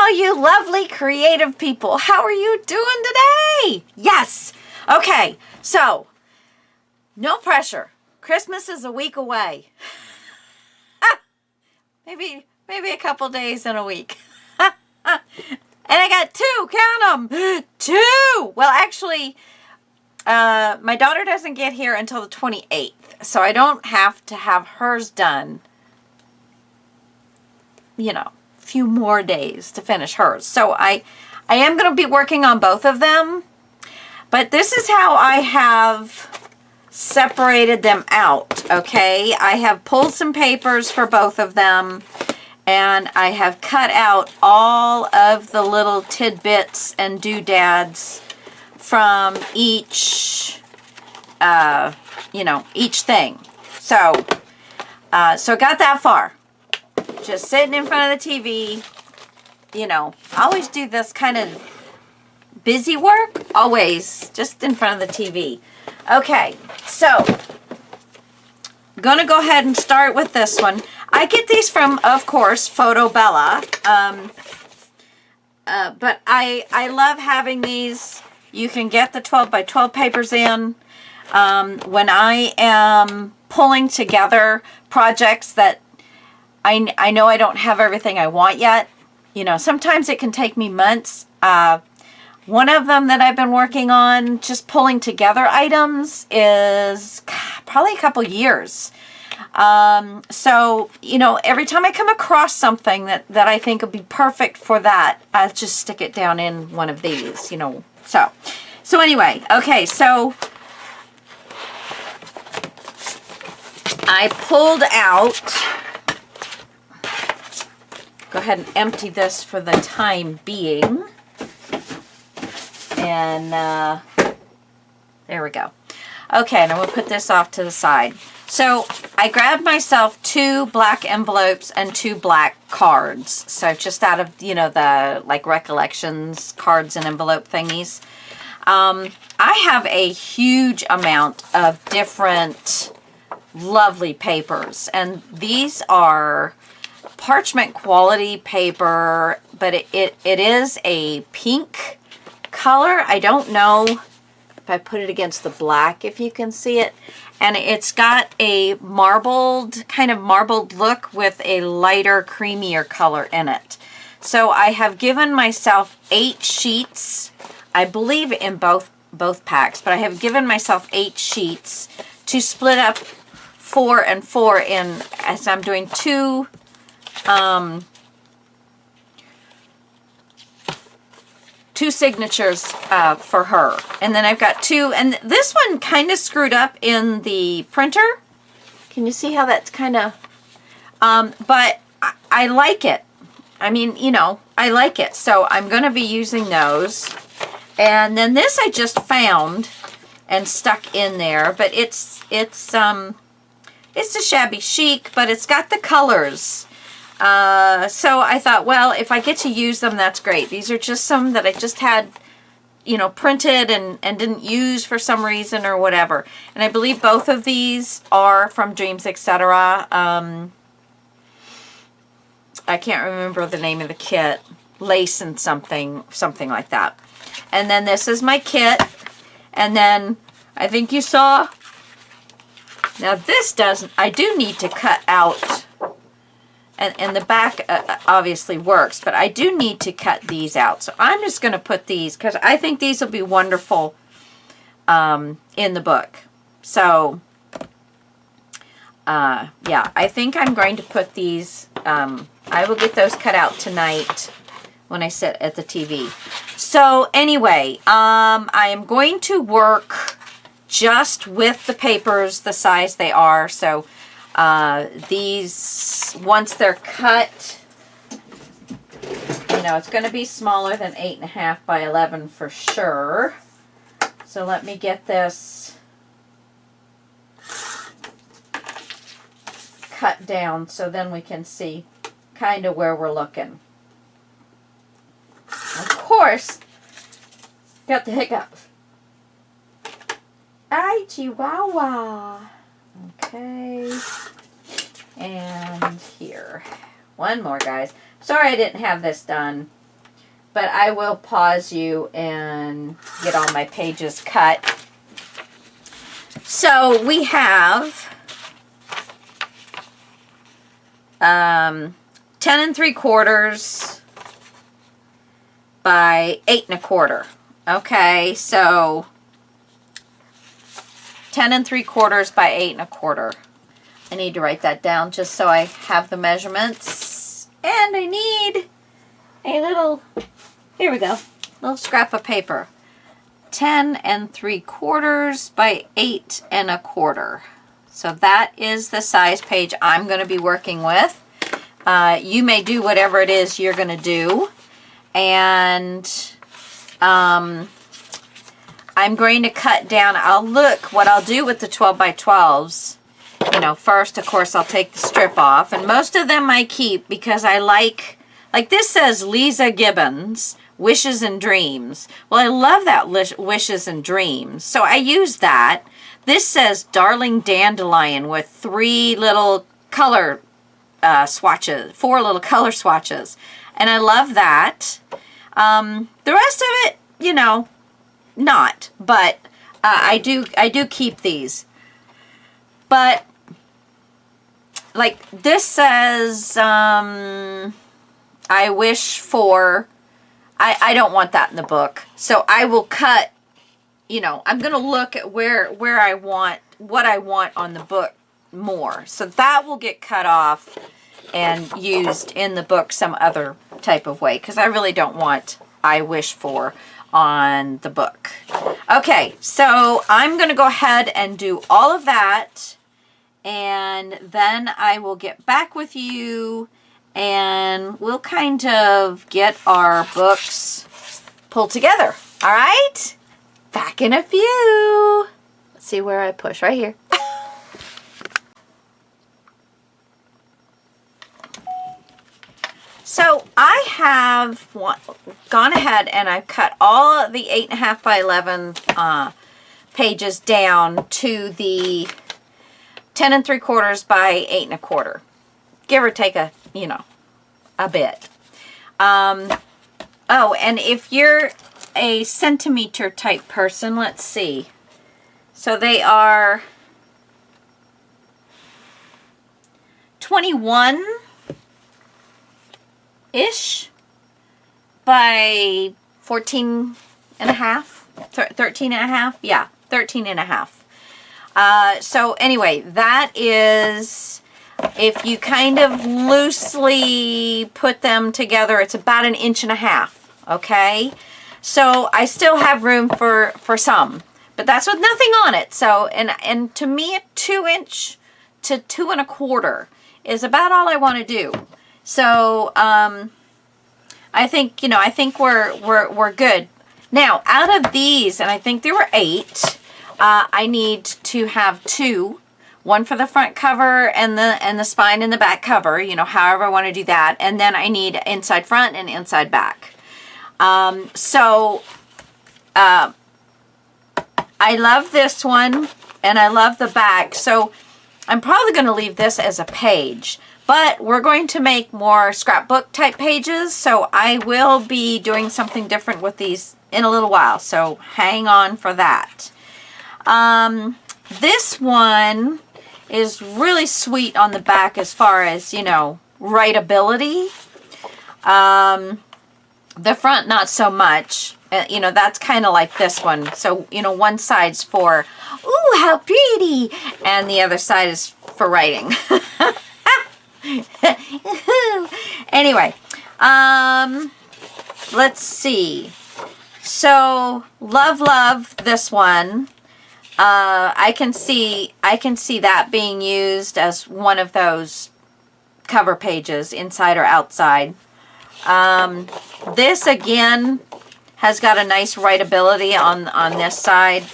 all you lovely creative people. How are you doing today? Yes. Okay, so no pressure. Christmas is a week away. maybe a couple days in a week. And I got 2, count them, 2. Well, actually, my daughter doesn't get here until the 28th, so I don't have to have hers done, you know, a few more days to finish hers. So I am going to be working on both of them, but this is how I have separated them out, okay? I have pulled some papers for both of them, and I have cut out all of the little tidbits and doodads from each, you know, each thing. So got that far. Just sitting in front of the TV, you know, I always do this kind of busy work, always just in front of the TV. Okay, so I'm going to go ahead and start with this one. I get these from, of course, Photobella, but I love having these. You can get the 12 by 12 papers in. When I am pulling together projects that I know I don't have everything I want yet, you know, sometimes it can take me months. One of them that I've been working on, just pulling together items, is probably a couple years. So, you know, every time I come across something that I think would be perfect for that, I'll just stick it down in one of these, you know. So anyway, okay, so I pulled out, go ahead and empty this for the time being. And there we go. Okay, and I'm going to put this off to the side. So I grabbed myself 2 black envelopes and 2 black cards. So just out of, you know, the like recollections cards and envelope thingies. I have a huge amount of different lovely papers. And these are parchment quality paper, but it is a pink color. I don't know if I put it against the black, if you can see it. And it's got a kind of marbled look with a lighter, creamier color in it. So I have given myself 8 sheets, I believe in both packs, but I have given myself 8 sheets to split up 4 and 4 in, as I'm doing 2 signatures for her. And then I've got 2, and this one kind of screwed up in the printer. Can you see how that's kind of, but I like it. I mean, you know, I like it. So I'm going to be using those. And then this I just found and stuck in there, but it's a shabby chic, but it's got the colors. So I thought, well, if I get to use them, that's great. These are just some that I just had, you know, printed and didn't use for some reason or whatever. And I believe both of these are from Dreams, etc. I can't remember the name of the kit. Lace and something like that. And then this is my kit. And then I think you saw, now this doesn't, I do need to cut out, and the back obviously works, but I do need to cut these out. So I'm just going to put these, because I think these will be wonderful in the book. So, yeah, I think I'm going to put these, I will get those cut out tonight when I sit at the TV. So anyway, I am going to work just with the papers the size they are. So these, once they're cut, you know, it's going to be smaller than 8.5 by 11 for sure. So let me get this cut down so then we can see kind of where we're looking. Of course, got the hiccups. Ay, Chihuahua. Okay. And here. One more, guys. Sorry I didn't have this done but I will pause you and get all my pages cut. So we have 10 3/4 by 8 1/4. Okay, so 10 3/4 by 8 1/4. I need to write that down just so I have the measurements. And I need a little, here we go, little scrap of paper. 10 3/4 by 8 1/4. So that is the size page I'm going to be working with. You may do whatever it is you're going to do. And I'm going to cut down. What I'll do with the 12 by 12s. You know, first, of course, I'll take the strip off. And most of them I keep because I like this says Lisa Gibbons, Wishes and Dreams. Well, I love that Wishes and Dreams. So I use that. This says Darling Dandelion with 3 little color swatches, 4 little color swatches. And I love that. The rest of it, you know, not. But I do keep these. But like this says, I wish for, I don't want that in the book. So I will cut, you know, I'm going to look at where I want, what I want on the book more. So that will get cut off and used in the book some other type of way. Because I really don't want I wish for on the book. Okay, so I'm going to go ahead and do all of that. And then I will get back with you and we'll kind of get our books pulled together. All right? Back in a few. Let's see where I push. Right here. So I have gone ahead and I've cut all the 8.5 by 11 pages down to the 10 3/4 by 8 1/4. Give or take a, you know, a bit. Oh, and if you're a centimeter type person, let's see. So they are 21-ish by 14 and a half, 13 and a half. Yeah, 13 and a half. So anyway, that is, if you kind of loosely put them together, it's about 1.5 inches. Okay. So I still have room for some, but that's with nothing on it. So, and to me, a 2 inch to 2 1/4 is about all I want to do. So, I think, you know, I think we're good. Now, out of these, and I think there were 8, I need to have 2, one for the front cover and the spine and the back cover, you know, however I want to do that. And then I need inside front and inside back. I love this one and I love the back. So I'm probably going to leave this as a page, but we're going to make more scrapbook type pages. So I will be doing something different with these in a little while. So hang on for that. This one is really sweet on the back as far as, you know, writability. The front, not so much. You know, that's kind of like this one. So, you know, one side's for, ooh, how pretty. And the other side is for writing. Anyway, let's see. So, love this one. I can see that being used as one of those cover pages, inside or outside. This again has got a nice writability on this side.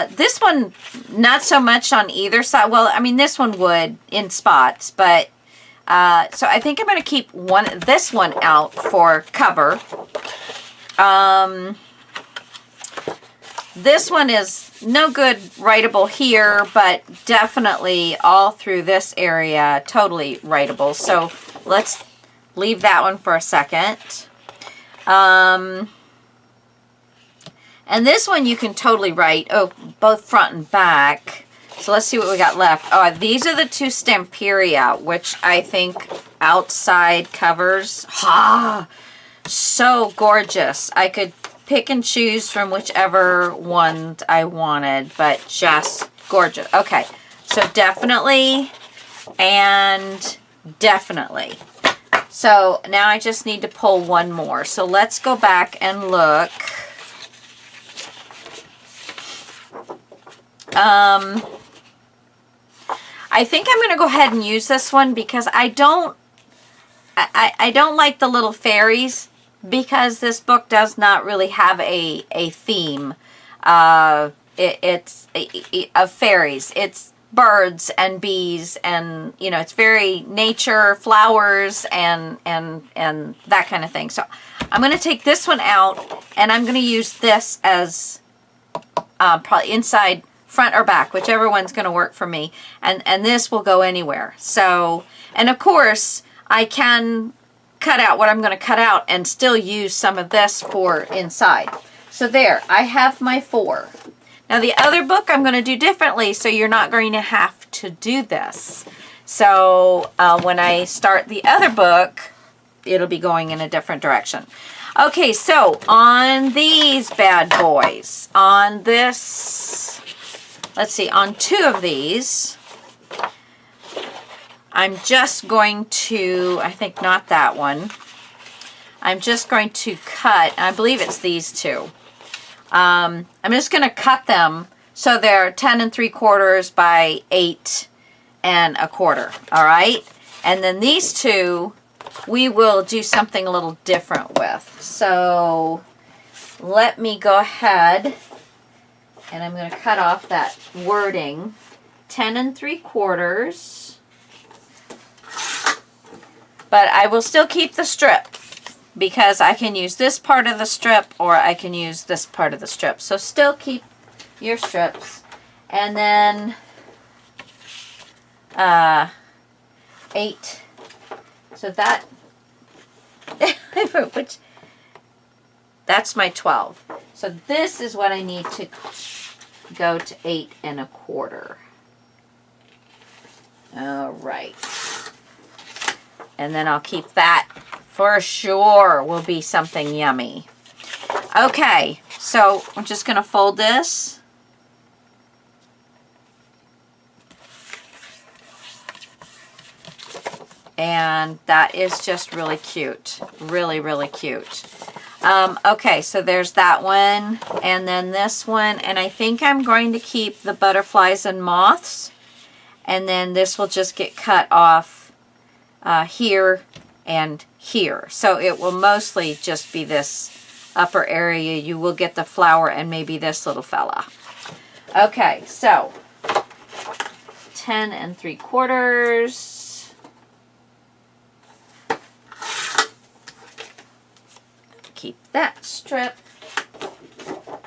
This one, not so much on either side. Well, I mean, this one would in spots, but so I think I'm going to keep this one out for cover. This one is no good writable here, but definitely all through this area, totally writable. So let's leave that one for a second. And this one you can totally write, oh, both front and back. So let's see what we got left. Oh, these are the 2 Stamperia, which I think outside covers. Ha! So gorgeous. I could pick and choose from whichever one I wanted, but just gorgeous. Okay, so definitely and definitely. So now I just need to pull one more. So let's go back and look. I think I'm going to go ahead and use this one because I don't like the little fairies, because this book does not really have a theme. It's of fairies. It's birds and bees, and you know, it's very nature, flowers, and that kind of thing. So I'm going to take this one out, and I'm going to use this as probably inside, front or back, whichever one's going to work for me, and this will go anywhere. So, and of course I can cut out what I'm going to cut out and still use some of this for inside. So there, I have my 4. Now the other book I'm going to do differently, so you're not going to have to do this. So when I start the other book, it'll be going in a different direction. Okay, so on these bad boys, on this, let's see, on 2 of these, I'm just going to, I think not that one, I'm just going to cut, I believe it's these 2. I'm just going to cut them so they're 10 3/4 by 8 1/4, all right? And then these 2, we will do something a little different with. So let me go ahead, and I'm going to cut off that wording, 10 3/4. But I will still keep the strip, because I can use this part of the strip or I can use this part of the strip. So still keep your strips. And then 8. So that, which, that's my 12. So this is what I need to go to 8 1/4. All right. And then I'll keep that for sure, will be something yummy. Okay, so I'm just going to fold this. And that is just really cute. Really, really cute. Okay, so there's that one. And then this one. And I think I'm going to keep the butterflies and moths. And then this will just get cut off here and here. So it will mostly just be this upper area. You will get the flower and maybe this little fella. Okay, so 10 3/4. Keep that strip.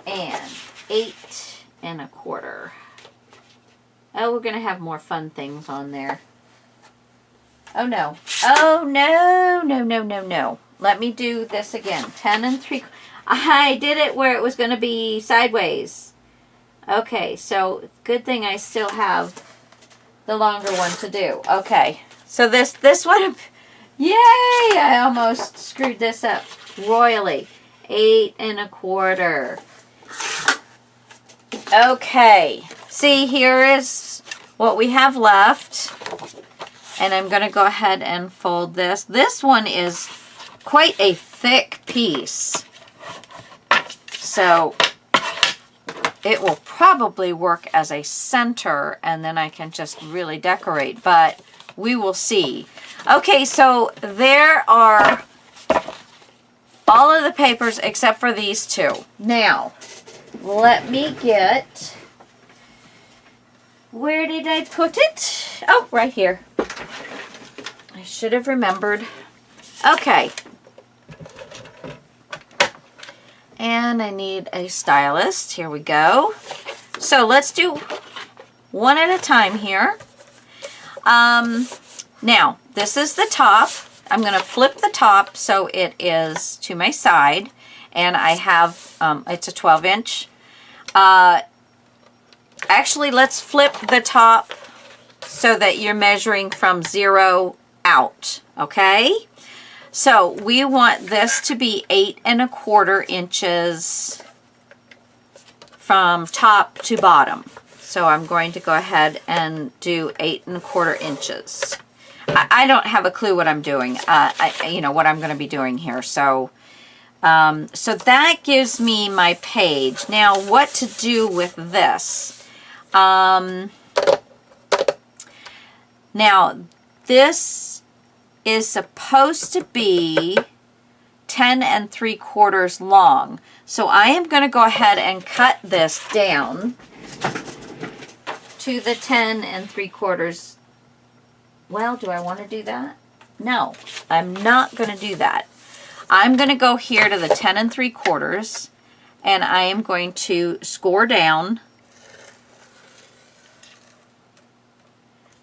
And 8 1/4. Oh, we're going to have more fun things on there. Oh no. Oh no, no, no, no, no. Let me do this again. 10 3/4. I did it where it was going to be sideways. Okay, so good thing I still have the longer one to do. Okay, so this one, yay! I almost screwed this up royally. 8 1/4. Okay, see, here is what we have left. And I'm going to go ahead and fold this. This one is quite a thick piece. So it will probably work as a center, and then I can just really decorate. But we will see. Okay, so there are all of the papers except for these 2. Now, let me get... Where did I put it? Oh, right here. I should have remembered. Okay. And I need a stylus. Here we go. So let's do one at a time here. Now, this is the top. I'm going to flip the top so it is to my side, and I have, it's a 12-inch. Actually, let's flip the top so that you're measuring from 0 out, okay? So we want this to be 8 1/4 inches from top to bottom. So I'm going to go ahead and do 8 1/4 inches. I don't have a clue what I'm doing, you know, what I'm going to be doing here. So, so that gives me my page. Now, what to do with this? Now, this is supposed to be 10 3/4 long. So I am going to go ahead and cut this down to the 10 3/4. Well, do I want to do that? No, I'm not going to do that. I'm going to go here to the 10 3/4, and I am going to score down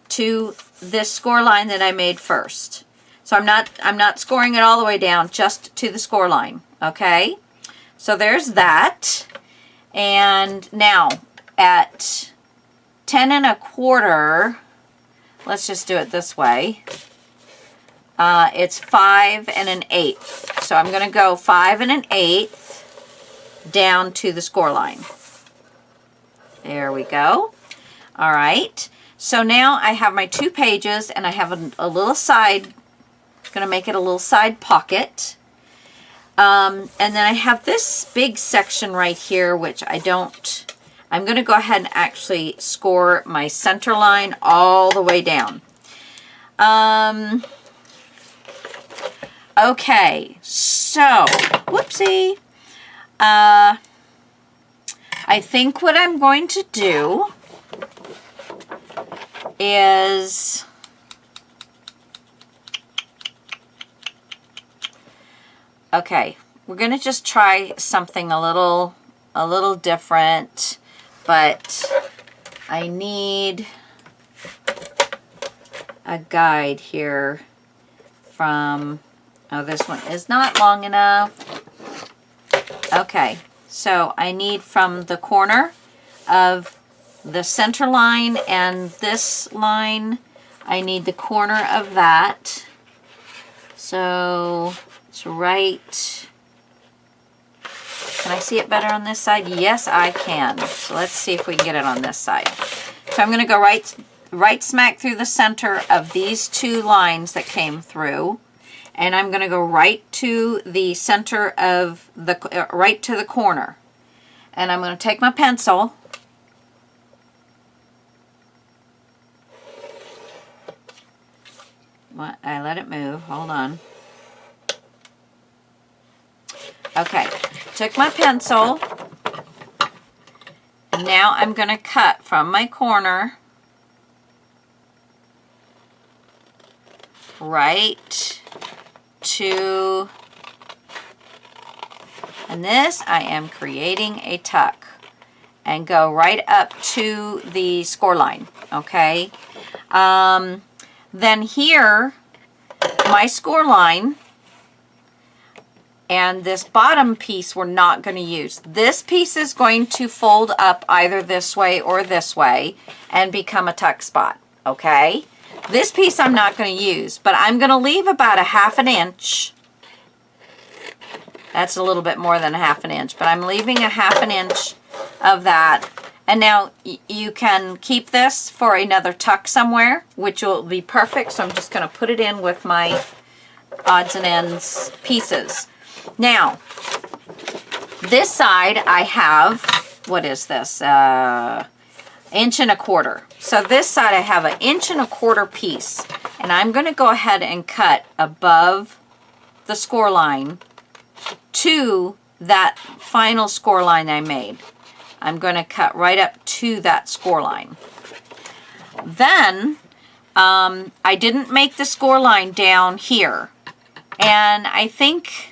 to this score line that I made first. So I'm not scoring it all the way down, just to the score line, okay? So there's that. And now at 10 1/4, let's just do it this way. It's 5 1/8. So I'm going to go 5 1/8 down to the score line. There we go. All right. So now I have my 2 pages, and I have a little side. Going to make it a little side pocket. And then I have this big section right here, which I'm going to go ahead and actually score my center line all the way down. Okay, so, whoopsie. I think what I'm going to do is, okay, we're going to just try something a little different, but I need a guide here from, oh, this one is not long enough. Okay, so I need from the corner of the center line and this line, I need the corner of that. So it's right. Can I see it better on this side? Yes, I can. So let's see if we can get it on this side. So I'm going to go right smack through the center of these 2 lines that came through. And I'm going to go right to the center of the, right to the corner. And I'm going to take my pencil. I let it move. Hold on. Okay, took my pencil, and now I'm going to cut from my corner right to, and this I am creating a tuck, and go right up to the score line, okay? Then here, my score line, and this bottom piece we're not going to use. This piece is going to fold up either this way or this way and become a tuck spot, okay? This piece I'm not going to use, but I'm going to leave about a 1/2 inch. That's a little bit more than a 1/2 inch, but I'm leaving a 1/2 inch of that. And now you can keep this for another tuck somewhere, which will be perfect. So I'm just going to put it in with my odds and ends pieces. Now, this side I have, what is this? 1 1/4 inch. So this side I have 1 1/4 inch piece. And I'm going to go ahead and cut above the score line to that final score line I made. I'm going to cut right up to that score line. Then, I didn't make the score line down here. And I think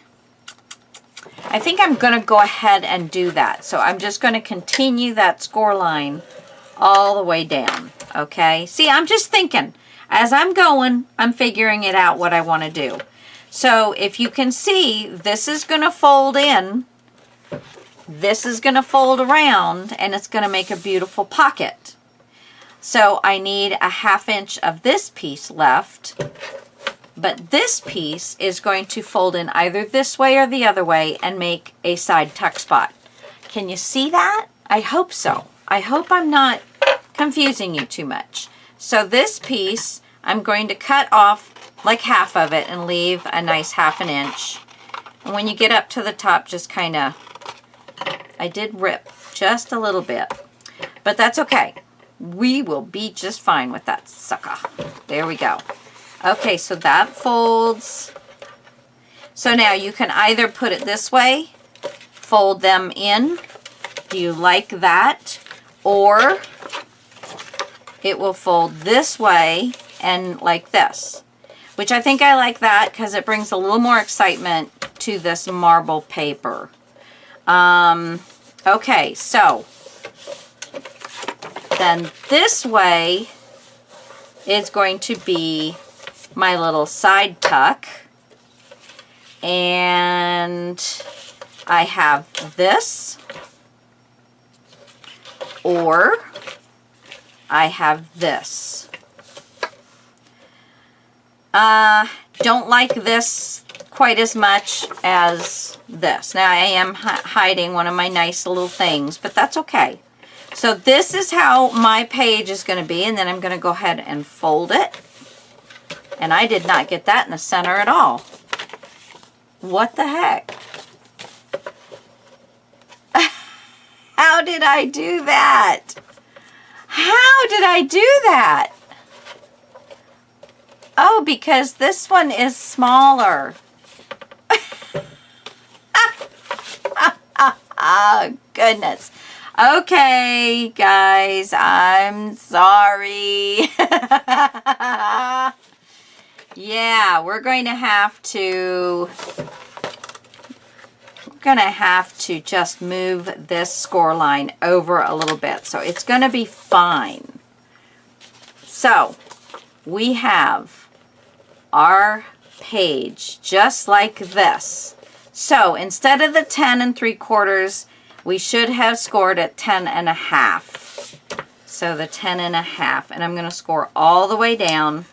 I'm going to go ahead and do that. So I'm just going to continue that score line all the way down. Okay? See, I'm just thinking. As I'm going, I'm figuring it out what I want to do. So if you can see, this is going to fold in, this is going to fold around, and it's going to make a beautiful pocket. So I need a 1/2 inch of this piece left, but this piece is going to fold in either this way or the other way and make a side tuck spot. Can you see that? I hope so. I hope I'm not confusing you too much. So this piece, I'm going to cut off like half of it and leave a nice 1/2 inch. And when you get up to the top, just kind of, I did rip just a little bit, but that's okay. We will be just fine with that sucker. There we go. Okay, so that folds. So now you can either put it this way, fold them in. Do you like that? Or it will fold this way and like this, which I think I like that because it brings a little more excitement to this marble paper. Okay, so then this way is going to be my little side tuck, and I have this, or I have this. Don't like this quite as much as this. Now I am hiding one of my nice little things, but that's okay. So this is how my page is going to be, and then I'm going to go ahead and fold it. And I did not get that in the center at all. What the heck? How did I do that? How did I do that? Oh, because this one is smaller. Oh, goodness. Okay, guys, I'm sorry. Yeah, we're going to have to just move this score line over a little bit. So it's going to be fine. So we have our page just like this. So instead of the 10 3/4, we should have scored at 10 1/2. So the 10 1/2, and I'm going to score all the way down.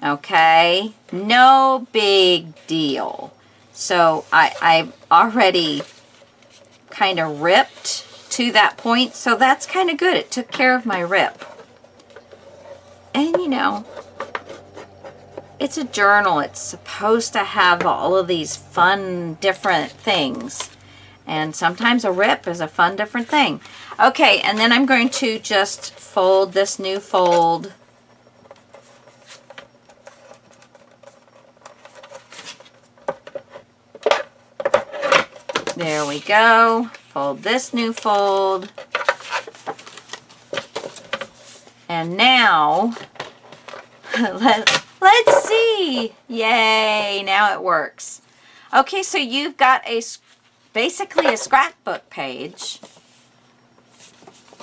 Okay, no big deal. So I've already kind of ripped to that point, so that's kind of good. It took care of my rip. And you know, it's a journal. It's supposed to have all of these fun, different things. And sometimes a rip is a fun, different thing. Okay, and then I'm going to just fold this new fold. There we go. Fold this new fold. And now, let's see. Yay, now it works. Okay, so you've got basically a scrapbook page.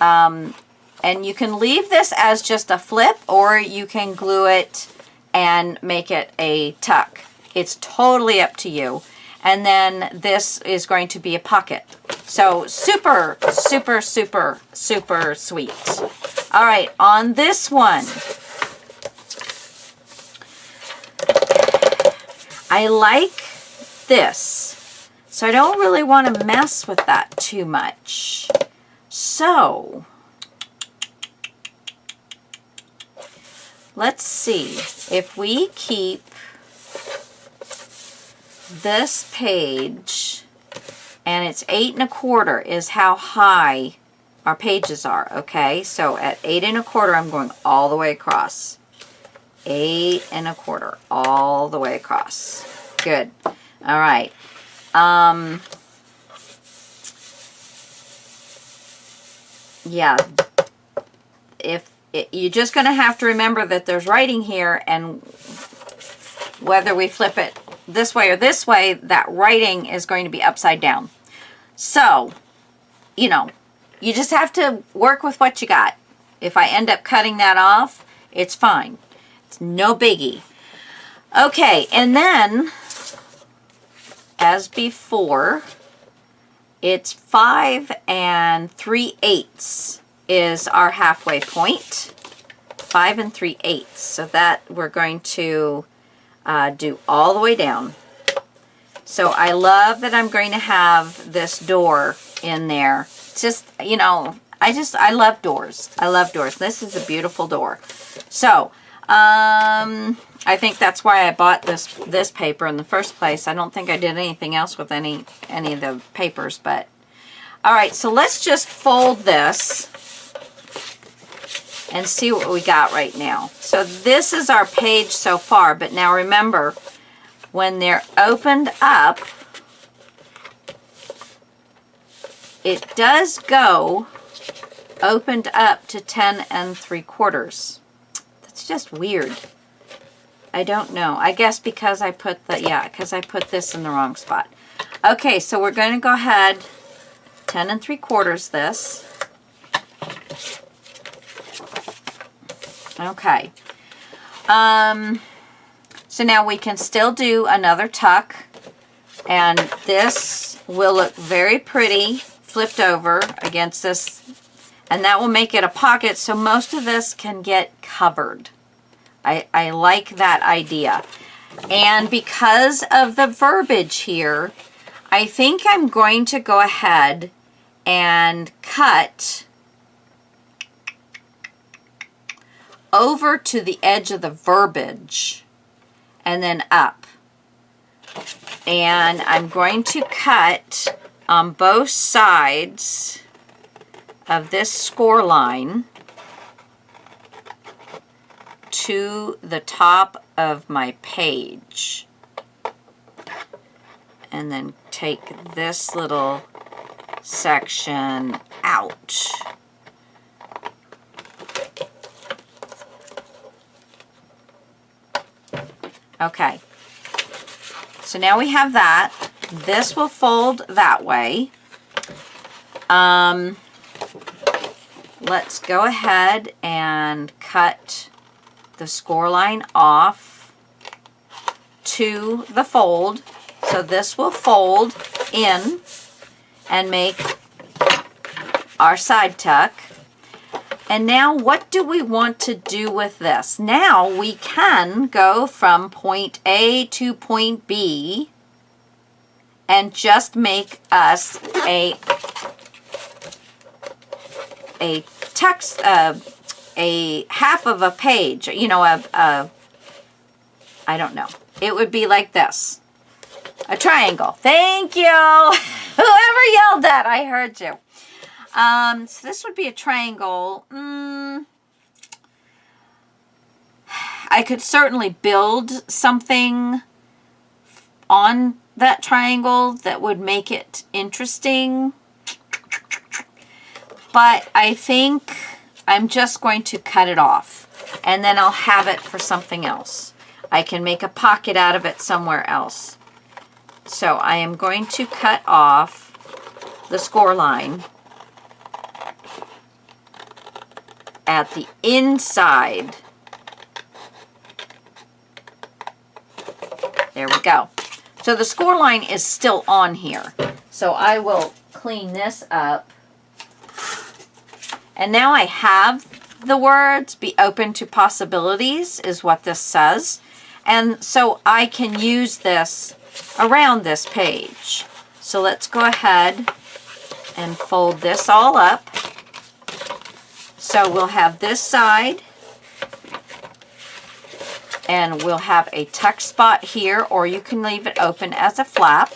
And you can leave this as just a flip, or you can glue it and make it a tuck. It's totally up to you. And then this is going to be a pocket. So super, super, super, super sweet. All right, on this one, I like this. So I don't really want to mess with that too much. So let's see if we keep this page, and it's 8 1/4 is how high our pages are. Okay, so at 8 1/4 I'm going all the way across. 8 1/4 all the way across. Good. All right. Yeah, you're just going to have to remember that there's writing here, and whether we flip it this way or this way, that writing is going to be upside down. So, you know, you just have to work with what you got. If I end up cutting that off, It's fine. It's no biggie. Okay, and then, as before, it's 5 3/8 is our halfway point. 5 3/8. So that we're going to do all the way down. So I love that I'm going to have this door in there. It's just, you know, I love doors. I love doors. This is a beautiful door. So, I think that's why I bought this paper in the first place. I don't think I did anything else with any of the papers, but all right, so let's just fold this and see what we got right now. So this is our page so far, but now remember, when they're opened up, it does go opened up to 10 3/4. That's just weird. I don't know. I guess because I put because I put this in the wrong spot. Okay, so we're going to go ahead 10 3/4 this. Okay. So now we can still do another tuck, and this will look very pretty flipped over against this, and that will make it a pocket so most of this can get covered. I like that idea. And because of the verbiage here, I think I'm going to go ahead and cut over to the edge of the verbiage and then up. And I'm going to cut on both sides of this score line to the top of my page. And then take this little section out. Okay, so now we have that. This will fold that way. Let's go ahead and cut the score line off to the fold. So this will fold in and make our side tuck. And now what do we want to do with this? Now we can go from point A to point B and just make us a text, a half of a page, you know, I don't know. It would be like this. A triangle. Thank you. Whoever yelled that, I heard you. So this would be a triangle. I could certainly build something on that triangle that would make it interesting. But I think I'm just going to cut it off, and then I'll have it for something else. I can make a pocket out of it somewhere else. So I am going to cut off the score line at the inside. There we go. So the score line is still on here. So I will clean this up. And now I have the words "be open to possibilities" is what this says. And so I can use this around this page. So let's go ahead and fold this all up. So we'll have this side, and we'll have a tuck spot here, or you can leave it open as a flap.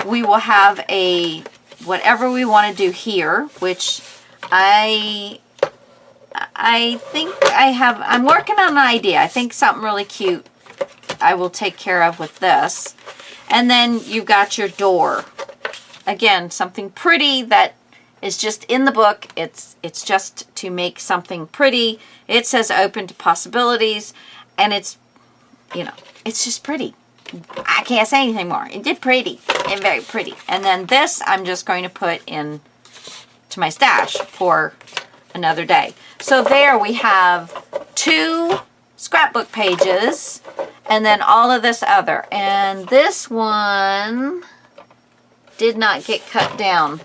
We will have a whatever we want to do here, which I think I'm working on an idea. I think something really cute I will take care of with this. And then you've got your door. Again, something pretty that is just in the book. It's just to make something pretty. It says open to possibilities, and it's, you know, it's just pretty. I can't say anything more. It did pretty and very pretty. And then this I'm just going to put in to my stash for another day. So there we have 2 scrapbook pages, and then all of this other. And this one did not get cut down.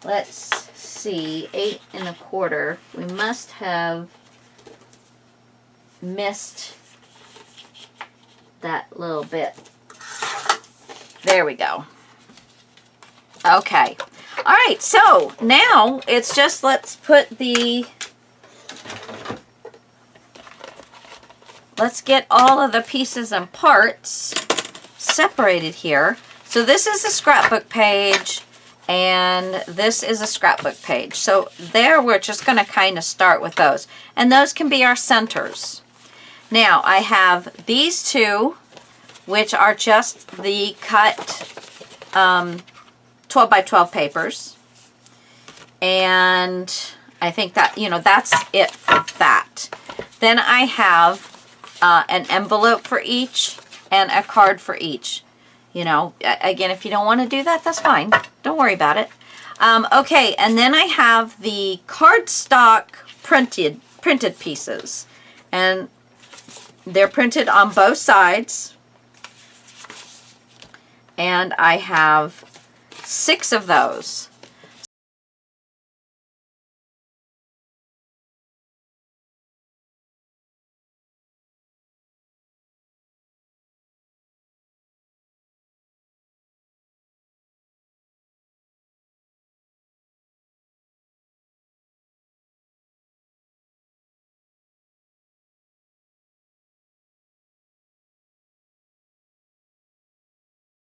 Let's see, 8 1/4. We must have missed that little bit. There we go. Okay. All right, so now it's just, let's get all of the pieces and parts separated here. So this is a scrapbook page, and this is a scrapbook page. So there we're just going to kind of start with those. And those can be our centers. Now I have these two, which are just the cut 12 by 12 papers. And I think that, that's it for that. Then I have an envelope for each and a card for each. Again, if you don't want to do that, that's fine. Don't worry about it. Okay, and then I have the cardstock printed pieces. And they're printed on both sides. And I have 6 of those.